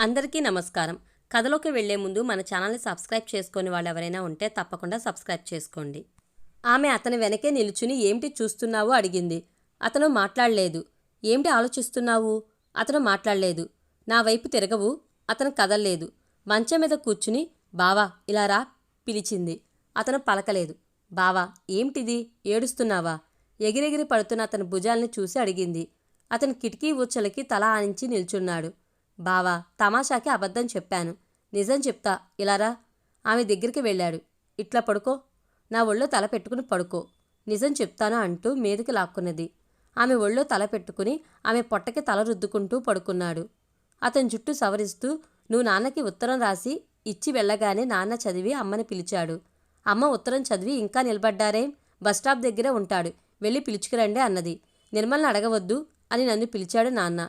అందరికీ నమస్కారం. కథలోకి వెళ్లే ముందు మన ఛానల్ని సబ్స్క్రైబ్ చేసుకొని వాళ్ళు ఎవరైనా ఉంటే తప్పకుండా సబ్స్క్రైబ్ చేసుకోండి. ఆమె అతని వెనకే నిలుచుని ఏమిటి చూస్తున్నావు అడిగింది. అతను మాట్లాడలేదు. ఏమిటి ఆలోచిస్తున్నావు? అతను మాట్లాడలేదు. నా వైపు తిరగవు? అతను కదల్లేదు. మంచం మీద కూర్చుని బావా ఇలా రా పిలిచింది. అతను పలకలేదు. బావా ఏమిటిది? ఏడుస్తున్నావా? ఎగిరెగిరి పడుతున్న అతని భుజాల్ని చూసి అడిగింది. అతను కిటికీ ఊచలకి తల ఆనించి నిల్చున్నాడు. బావా తమాషాకి అబద్ధం చెప్పాను. నిజం చెప్తా ఇలారా. ఆమె దగ్గరికి వెళ్ళాడు. ఇట్లా పడుకో, నా ఒళ్ళో తల పెట్టుకుని పడుకో, నిజం చెప్తాను అంటూ మీదకి లాక్కున్నది. ఆమె ఒళ్ళో తల పెట్టుకుని ఆమె పొట్టకి తల రుద్దుకుంటూ పడుకున్నాడు. అతని జుట్టు సవరిస్తూ నువ్వు నాన్నకి ఉత్తరం రాసి ఇచ్చి వెళ్ళగానే నాన్న చదివి అమ్మని పిలిచాడు. అమ్మ ఉత్తరం చదివి ఇంకా నిలబడ్డారేం? బస్టాప్ దగ్గర ఉంటాడు, వెళ్ళి పిలుచుకురండి అన్నది. నిర్మల్ని అడగవద్దు అని నన్ను పిలిచాడు నాన్న.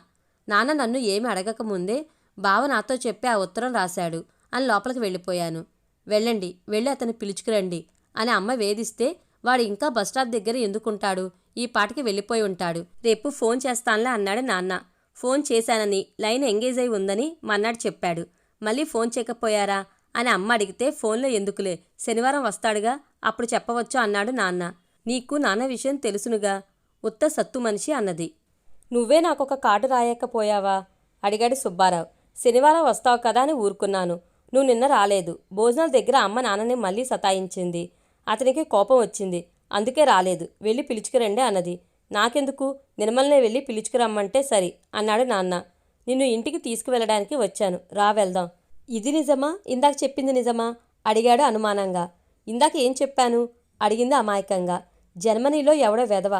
నాన్న నన్ను ఏమి అడగకముందే బావ నాతో చెప్పి ఆ ఉత్తరం రాశాడు అని లోపలికి వెళ్ళిపోయాను. వెళ్ళండి, వెళ్ళి అతన్ని పిలుచుకురండి అని అమ్మ వేధిస్తే వాడు ఇంకా బస్టాప్ దగ్గర ఎందుకుంటాడు? ఈ పాటికి వెళ్ళిపోయి ఉంటాడు. రేపు ఫోన్ చేస్తానులే అన్నాడు నాన్న. ఫోన్ చేశానని, లైన్ ఎంగేజ్ అయి ఉందని మన్నాడు చెప్పాడు. మళ్ళీ ఫోన్ చేయకపోయారా అని అమ్మ అడిగితే ఫోన్లో ఎందుకులే, శనివారం వస్తాడుగా అప్పుడు చెప్పవచ్చు అన్నాడు నాన్న. నీకు నాన్న విషయం తెలుసునుగా, ఉత్త సత్తు మనిషి అన్నది. నువ్వే నాకొక కార్డు రాయకపోయావా అడిగాడు సుబ్బారావు. శనివారం వస్తావు కదా అని ఊరుకున్నాను. నువ్వు నిన్న రాలేదు. భోజనాల దగ్గర అమ్మ నాన్నని మళ్ళీ సతాయించింది. అతనికి కోపం వచ్చింది, అందుకే రాలేదు. వెళ్ళి పిలుచుకురండి అన్నది. నాకెందుకు, నిర్మల్నే వెళ్ళి పిలుచుకురమ్మంటే సరి అన్నాడు నాన్న. నిన్ను ఇంటికి తీసుకువెళ్ళడానికి వచ్చాను, రా వెళ్దాం. ఇది నిజమా? ఇందాక చెప్పింది నిజమా అడిగాడు అనుమానంగా. ఇందాక ఏం చెప్పాను అడిగింది అమాయకంగా. జర్మనీలో ఎవడో వెధవ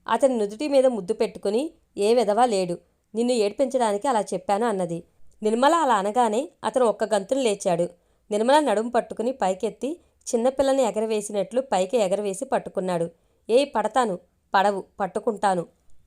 అతని నుదుటి మీద ముద్దు పెట్టుకుని ఏ వెధవా లేడు, నిన్ను ఏడ్పించడానికి అలా చెప్పాను అన్నది. నిర్మల అలా అనగానే అతను ఒక్క గంతులు లేచాడు. నిర్మల నడుము పట్టుకుని పైకెత్తి చిన్నపిల్లని ఎగరవేసినట్లు పైకి ఎగరవేసి పట్టుకున్నాడు. పడతాను, పడవు, పట్టుకుంటాను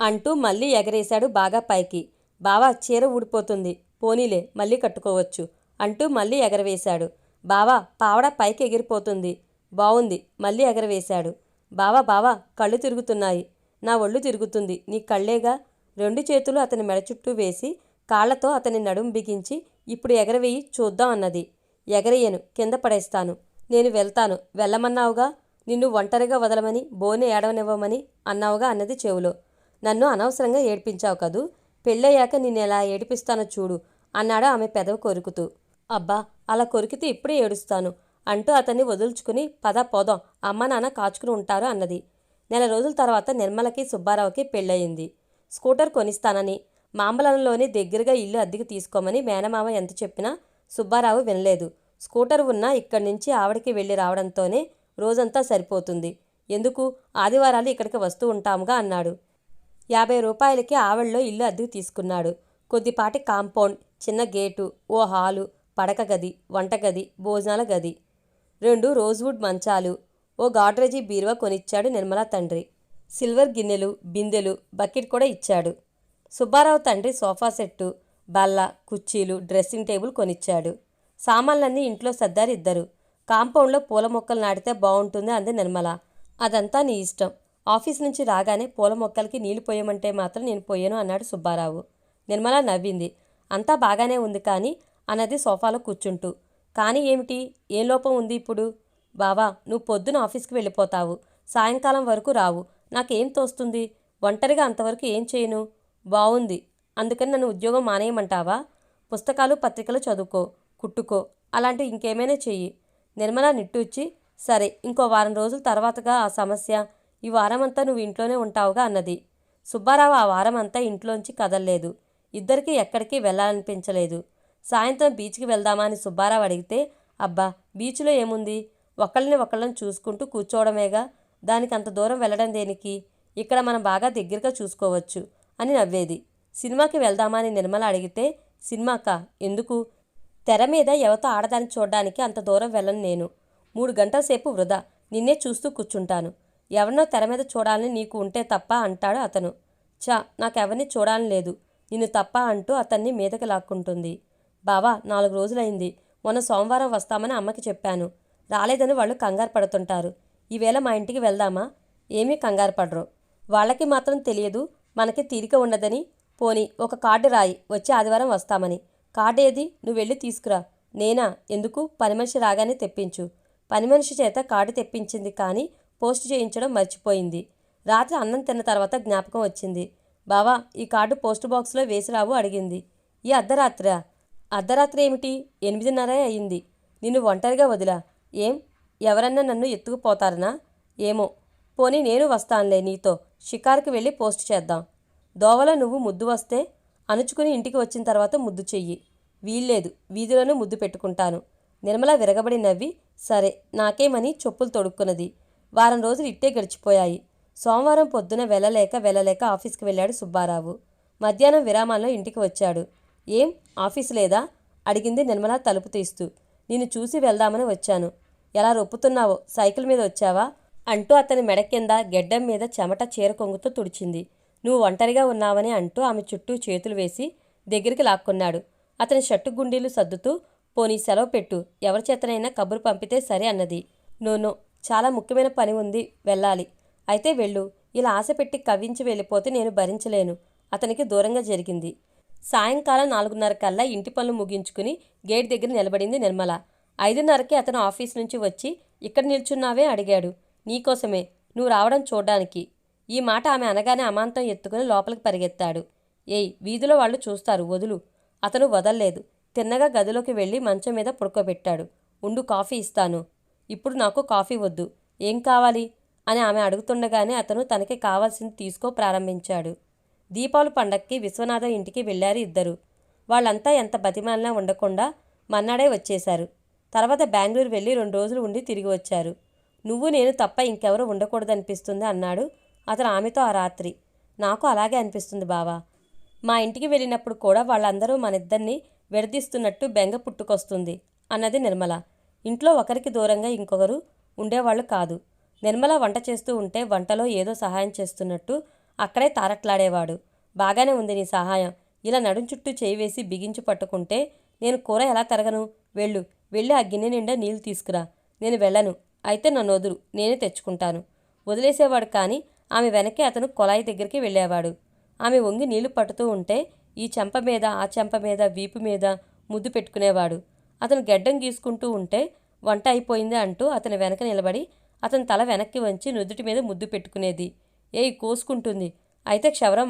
అంటూ మళ్ళీ ఎగరేశాడు బాగా పైకి. బావా చీర ఊడిపోతుంది, పోనీలే మళ్ళీ కట్టుకోవచ్చు అంటూ మళ్ళీ ఎగరవేశాడు. బావా పావడ పైకి ఎగిరిపోతుంది, బావుంది, మళ్ళీ ఎగరవేశాడు. బావా కళ్ళు తిరుగుతున్నాయి, నా ఒళ్ళు తిరుగుతుంది, నీ కళ్ళేగా. రెండు చేతులు అతని మెడ చుట్టూ వేసి కాళ్లతో అతని నడుం బిగించి ఇప్పుడు ఎగరవేయి చూద్దాం అన్నది. ఎగరేయను, కింద పడేస్తాను. నేను వెళ్తాను, వెళ్ళమన్నావుగా. నిన్ను ఒంటరిగా వదలమని, బోని ఏడవనివ్వమని అన్నావుగా అన్నది చెవులో. నన్ను అనవసరంగా ఏడ్పించావు కదూ, పెళ్ళయ్యాక నిన్నెలా ఏడిపిస్తానో చూడు అన్నాడు ఆమె పెదవి కొరుకుతూ. అబ్బా అలా కొరికితే ఇప్పుడే ఏడుస్తాను అంటూ అతన్ని వదుల్చుకుని పద పోదాం, అమ్మ నాన్న కాచుకుని ఉంటారు అన్నది. నెల రోజుల తర్వాత నిర్మలకి సుబ్బారావుకి పెళ్ళయింది. స్కూటర్ కొనిస్తానని, మాంబలంలోని దగ్గరగా ఇల్లు అద్దెకి తీసుకోమని మేనమామ ఎంత చెప్పినా సుబ్బారావు వినలేదు. స్కూటర్ ఉన్నా ఇక్కడి నుంచి ఆవిడకి వెళ్ళి రావడంతోనే రోజంతా సరిపోతుంది. ఎందుకు, ఆదివారాలు ఇక్కడికి వస్తూ ఉంటాముగా అన్నాడు. 50 రూపాయలకి ఆవిడలో ఇల్లు అద్దెకు తీసుకున్నాడు. కొద్దిపాటి కాంపౌండ్, చిన్న గేటు, ఓ హాలు, పడక గది, వంటగది, భోజనాల గది, 2 రోజ్వుడ్ మంచాలు, ఓ గాడ్రేజీ బీరువా కొనిచ్చాడు నిర్మల తండ్రి. సిల్వర్ గిన్నెలు, బిందెలు, బకెట్ కూడా ఇచ్చాడు. సుబ్బారావు తండ్రి సోఫా సెట్టు, బల్ల, కుర్చీలు, డ్రెస్సింగ్ టేబుల్ కొనిచ్చాడు. సామాన్లన్నీ ఇంట్లో సర్దారు ఇద్దరు. కాంపౌండ్లో పూల మొక్కలు నాటితే బాగుంటుంది అంది నిర్మల. అదంతా నీ ఇష్టం. ఆఫీస్ నుంచి రాగానే పూల మొక్కలకి నీళ్లు పోయమంటే మాత్రం నేను పోయాను అన్నాడు సుబ్బారావు. నిర్మల నవ్వింది. అంతా బాగానే ఉంది కానీ అన్నది సోఫాలో కూర్చుంటూ. కానీ ఏమిటి, ఏం లోపం ఉంది ఇప్పుడు? బావా నువ్వు పొద్దున ఆఫీస్కి వెళ్ళిపోతావు, సాయంకాలం వరకు రావు, నాకేం తోస్తుంది? ఒంటరిగా అంతవరకు ఏం చేయను? బావుంది, అందుకని నన్ను ఉద్యోగం మానేయమంటావా? పుస్తకాలు పత్రికలు చదువుకో, కుట్టుకో, అలాంటివి ఇంకేమైనా చెయ్యి. నిర్మల నిట్టూర్చి సరే, ఇంకో వారం రోజుల తర్వాతగా ఆ సమస్య, ఈ వారమంతా నువ్వు ఇంట్లోనే ఉంటావుగా అన్నది. సుబ్బారావు ఆ వారమంతా ఇంట్లోంచి కదల్లేదు. ఇద్దరికీ ఎక్కడికి వెళ్ళాలనిపించలేదు. సాయంత్రం బీచ్కి వెళ్దామా అని సుబ్బారావు అడిగితే అబ్బా బీచ్లో ఏముంది, ఒకళ్ళని చూసుకుంటూ కూర్చోవడమేగా, దానికి అంత దూరం వెళ్ళడం దేనికి, ఇక్కడ మనం బాగా దగ్గరగా చూసుకోవచ్చు అని నవ్వేది. సినిమాకి వెళ్దామా అని నిర్మల అడిగితే సినిమాకా, ఎందుకు, తెర మీద ఎవతో ఆడదాన్ని చూడడానికి అంత దూరం వెళ్ళను నేను. 3 గంటల సేపు వృధా, నిన్నే చూస్తూ కూర్చుంటాను. ఎవరినో తెర మీద చూడాలని నీకు ఉంటే తప్ప అంటాడు అతను. నాకెవరిని చూడాలని లేదు, నిన్ను తప్ప అంటూ అతన్ని మీదకి లాక్కుంటుంది. బావా 4 రోజులైంది, మొన్న సోమవారం వస్తామని అమ్మకి చెప్పాను, రాలేదని వాళ్ళు కంగారు పడుతుంటారు. ఈవేళ మా ఇంటికి వెళ్దామా? ఏమీ కంగారు పడరు, వాళ్ళకి మాత్రం తెలియదు మనకి తీరిక ఉండదని. పోనీ ఒక కార్డు రాయి, వచ్చే ఆదివారం వస్తామని. కార్డేది? నువ్వు వెళ్ళి తీసుకురా. నేనా? ఎందుకు? పని మనిషి రాగానే తెప్పించు. పని మనిషి చేత కార్డు తెప్పించింది కానీ పోస్ట్ చేయించడం మర్చిపోయింది. రాత్రి అన్నం తిన్న తర్వాత జ్ఞాపకం వచ్చింది. బావా, ఈ కార్డు పోస్ట్ బాక్స్లో వేసిరావు అడిగింది. ఈ అర్ధరాత్రా? అర్ధరాత్రి ఏమిటి? 8:30 అయింది. నిన్ను ఒంటరిగా వదిలా. ఏం? ఎవరన్నా నన్ను ఎత్తుకుపోతారనా? ఏమో. పోనీ నేను వస్తానులే నీతో. షికారుకి వెళ్ళి పోస్ట్ చేద్దాం. దోవలో నువ్వు ముద్దు వస్తే అణుచుకుని ఇంటికి వచ్చిన తర్వాత ముద్దు చెయ్యి. వీల్లేదు, వీధిలోనే ముద్దు పెట్టుకుంటాను. నిర్మల విరగబడి నవ్వి సరే నాకేమని చెప్పులు తొడుక్కున్నది. వారం రోజులు ఇట్టే గడిచిపోయాయి. సోమవారం పొద్దున వెళ్ళలేక ఆఫీస్కి వెళ్ళాడు సుబ్బారావు. మధ్యాహ్నం విరామాల్లో ఇంటికి వచ్చాడు. ఏం ఆఫీసు లేదా? అడిగింది నిర్మల తలుపు తీస్తూ. నిన్ను చూసి వెళ్దామని వచ్చాను. ఎలా రొప్పుతున్నావో, సైకిల్ మీద వచ్చావా అంటూ అతని మెడ కింద గెడ్డం మీద చెమట చీర కొంగుతో తుడిచింది. నువ్వు ఒంటరిగా ఉన్నావని అంటూ ఆమె చుట్టూ చేతులు వేసి దగ్గరికి లాక్కున్నాడు. అతని షర్టు గుండీలు సర్దుతూ పోనీ సెలవు పెట్టు, ఎవరి చేతనైనా కబురు పంపితే సరే అన్నది. నో, చాలా ముఖ్యమైన పని ఉంది, వెళ్ళాలి. అయితే వెళ్ళు. ఇలా ఆశ పెట్టి కవ్వించి వెళ్ళిపోతే నేను భరించలేను. అతనికి దూరంగా జరిగింది. సాయంకాలం 4:30 కల్లా ఇంటి పనులు ముగించుకుని గేట్ దగ్గర నిలబడింది నిర్మల. 5:30కి అతను ఆఫీస్ నుంచి వచ్చి ఇక్కడ నిల్చున్నావే అడిగాడు. నీకోసమే, నువ్వు రావడం చూడ్డానికి. ఈ మాట ఆమె అనగానే అమాంతం ఎత్తుకుని లోపలికి పరిగెత్తాడు. ఏయ్, వీధిలో వాళ్ళు చూస్తారు, వదులు. అతను వదల్లేదు. తిన్నగా గదిలోకి వెళ్ళి మంచం మీద పడుకోబెట్టాడు. ఉండు, కాఫీ ఇస్తాను. ఇప్పుడు నాకు కాఫీ వద్దు. ఏం కావాలి అని ఆమె అడుగుతుండగానే అతను తనకి కావాల్సింది తీసుకో ప్రారంభించాడు. దీపావళి పండక్కి విశ్వనాథం ఇంటికి వెళ్ళారు ఇద్దరు. వాళ్ళంతా ఎంత బతిమాలినా ఉండకుండా మన్నాడే వచ్చేశారు. తర్వాత బెంగళూరు వెళ్ళి 2 రోజులు ఉండి తిరిగి వచ్చారు. నువ్వు నేను తప్ప ఇంకెవరూ ఉండకూడదనిపిస్తుంది అన్నాడు అతను ఆమెతో ఆ రాత్రి. నాకు అలాగే అనిపిస్తుంది బావా. మా ఇంటికి వెళ్ళినప్పుడు కూడా వాళ్ళందరూ మనిద్దరినీ విడదీస్తున్నట్టు బెంగ పుట్టుకొస్తుంది అన్నది నిర్మల. ఇంట్లో ఒకరికి దూరంగా ఇంకొకరు ఉండేవాళ్ళు కాదు. నిర్మల వంట చేస్తూ ఉంటే వంటలో ఏదో సహాయం చేస్తున్నట్టు అక్కడే తారట్లాడేవాడు. బాగానే ఉంది నీ సహాయం. ఇలా నడుం చుట్టూ చేయి వేసి బిగించి పట్టుకుంటే నేను కూర ఎలా తరగను? వెళ్ళి ఆ గిన్నె నిండా నీళ్లు తీసుకురా. నేను వెళ్ళను. అయితే నన్ను వదులు, నేనే తెచ్చుకుంటాను. వదిలేసేవాడు కానీ ఆమె వెనక్కి అతను కొలాయి దగ్గరికి వెళ్ళేవాడు. ఆమె వంగి నీళ్లు పట్టుతూ ఉంటే ఈ చెంప మీద ఆ చెంప మీద వీపు మీద ముద్దు పెట్టుకునేవాడు. అతను గెడ్డం గీసుకుంటూ ఉంటే వంట అయిపోయింది అంటూ అతని వెనక నిలబడి అతని తల వెనక్కి వంచి నుదుటి మీద ముద్దు పెట్టుకునేది. ఏయ్, కోసుకుంటుంది. అయితే క్షవరం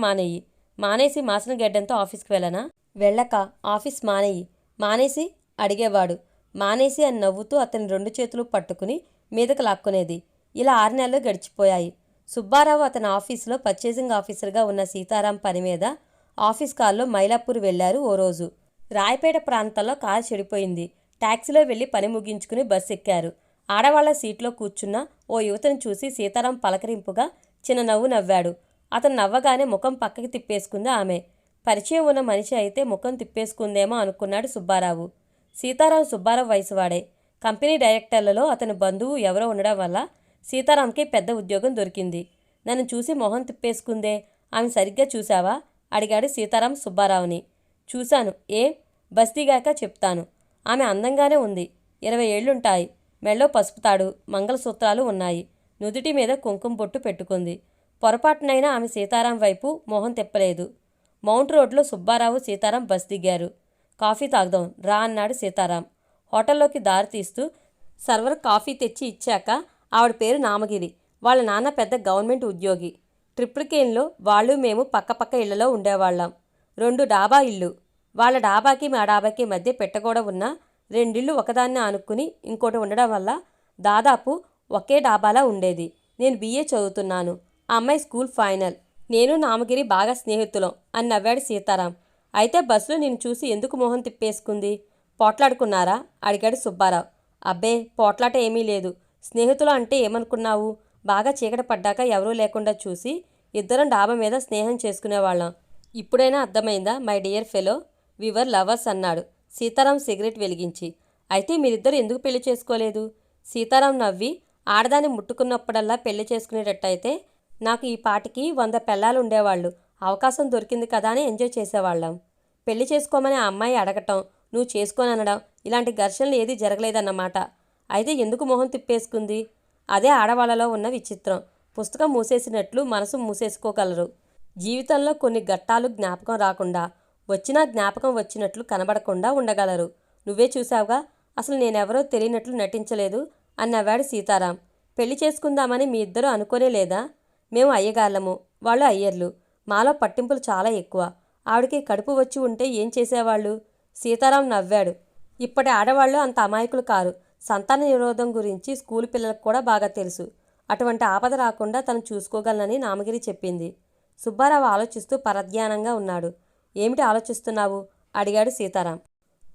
మానేసి మాసిన గెడ్డంతో ఆఫీస్కి వెళ్ళనా? వెళ్ళక ఆఫీస్ మానేసి అడిగేవాడు. మానేసి అని నవ్వుతూ అతని 2 చేతులు పట్టుకుని మీదకు లాక్కునేది. ఇలా 6 నెలలు గడిచిపోయాయి. సుబ్బారావు అతని ఆఫీసులో పర్చేసింగ్ ఆఫీసర్గా ఉన్న సీతారాం పని మీద ఆఫీస్ కారులో మైలాపూర్ వెళ్లారు. ఓ రోజు రాయపేట ప్రాంతంలో కారు చెడిపోయింది. టాక్సీలో వెళ్ళి పని ముగించుకుని బస్సు ఎక్కారు. ఆడవాళ్ల సీట్లో కూర్చున్న ఓ యువతను చూసి సీతారాం పలకరింపుగా చిన్న నవ్వు నవ్వాడు. అతను నవ్వగానే ముఖం పక్కకి తిప్పేసుకుంది ఆమె. పరిచయం ఉన్న మనిషి అయితే ముఖం తిప్పేసుకుందేమో అనుకున్నాడు సుబ్బారావు. సీతారాం సుబ్బారావు వయసువాడే. కంపెనీ డైరెక్టర్లలో అతని బంధువు ఎవరో ఉండడం వల్ల సీతారాంకి పెద్ద ఉద్యోగం దొరికింది. నన్ను చూసి మొహం తిప్పేసుకుందే, ఆమె సరిగ్గా చూశావా అడిగాడు సీతారాం సుబ్బారావుని. చూశాను. బస్ దిగాక చెప్తాను. ఆమె అందంగానే ఉంది. 20 ఏళ్లుంటాయి. మెళ్ళో పసుపుతాడు, మంగళసూత్రాలు ఉన్నాయి. నుదుటి మీద కుంకుమ బొట్టు పెట్టుకుంది. పొరపాటునైనా ఆమె సీతారాం వైపు మొహం తిప్పలేదు. మౌంట్ రోడ్లో సుబ్బారావు సీతారాం బస్ దిగారు. కాఫీ తాగుదాం రా అన్నాడు సీతారాం. హోటల్లోకి దారి తీస్తూ సర్వర్ కాఫీ తెచ్చి ఇచ్చాక ఆవిడ పేరు నామగిరి. వాళ్ళ నాన్న పెద్ద గవర్నమెంట్ ఉద్యోగి. ట్రిప్లికేన్లో వాళ్ళు మేము పక్కపక్క ఇళ్లలో ఉండేవాళ్ళం. 2 డాబా ఇళ్ళు. వాళ్ళ డాబాకి మా డాబాకి మధ్య పెట్టగోడ ఉన్న 2 ఇళ్ళు ఒకదాన్ని ఆనుకుని ఇంకోటి ఉండడం వల్ల దాదాపు ఒకే డాబాలా ఉండేది. నేను BA చదువుతున్నాను. ఆ అమ్మాయి స్కూల్ ఫైనల్. నేను నామగిరి బాగా స్నేహితులం అని నవ్వాడు సీతారాం. అయితే బస్సులో నేను చూసి ఎందుకు మొహం తిప్పేసుకుంది? పోట్లాడుకున్నారా అడిగాడు సుబ్బారావు. అబ్బే, పోట్లాట ఏమీ లేదు. స్నేహితులు అంటే ఏమనుకున్నావు? బాగా చీకటి పడ్డాక ఎవరూ లేకుండా చూసి ఇద్దరం డాబా మీద స్నేహం చేసుకునేవాళ్ళం. ఇప్పుడైనా అర్థమైందా మై డియర్ ఫెలో? వివర్ లవర్స్ అన్నాడు సీతారాం సిగరెట్ వెలిగించి. అయితే మీరిద్దరు ఎందుకు పెళ్లి చేసుకోలేదు? సీతారాం నవ్వి ఆడదాన్ని ముట్టుకున్నప్పుడల్లా పెళ్లి చేసుకునేటట్టయితే నాకు ఈ పాటికి 100 పెళ్ళాలు ఉండేవాళ్ళు. అవకాశం దొరికింది కదా అని ఎంజాయ్ చేసేవాళ్ళం. పెళ్లి చేసుకోమని ఆ అమ్మాయి అడగటం, నువ్వు చేసుకోననడం, ఇలాంటి ఘర్షణలు ఏదీ జరగలేదన్నమాట. అయితే ఎందుకు మొహం తిప్పేసుకుంది? అదే ఆడవాళ్లలో ఉన్న విచిత్రం. పుస్తకం మూసేసినట్లు మనసు మూసేసుకోగలరు. జీవితంలో కొన్ని ఘట్టాలు జ్ఞాపకం రాకుండా వచ్చినా జ్ఞాపకం వచ్చినట్లు కనబడకుండా ఉండగలరు. నువ్వే చూశావుగా, అసలు నేనెవరో తెలియనట్లు నటించలేదు అని నవ్వాడు సీతారాం. పెళ్లి చేసుకుందామని మీ ఇద్దరూ అనుకోనే లేదా? మేము అయ్యగాళ్ళము, వాళ్ళు అయ్యర్లు. మాలో పట్టింపులు చాలా ఎక్కువ. ఆవిడకి కడుపు వచ్చి ఉంటే ఏం చేసేవాళ్ళు? సీతారాం నవ్వాడు. ఇప్పటి ఆడవాళ్ళు అంత అమాయకులు కారు. సంతాన నిరోధం గురించి స్కూలు పిల్లలకు కూడా బాగా తెలుసు. అటువంటి ఆపద రాకుండా తను చూసుకోగలనని నామగిరి చెప్పింది. సుబ్బారావు ఆలోచిస్తూ పరధ్యానంగా ఉన్నాడు. ఏమిటి ఆలోచిస్తున్నావు? అడిగాడు సీతారాం.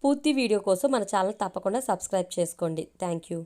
పూర్తి వీడియో కోసం మన ఛానల్ తప్పకుండా సబ్స్క్రైబ్ చేసుకోండి. Thank you.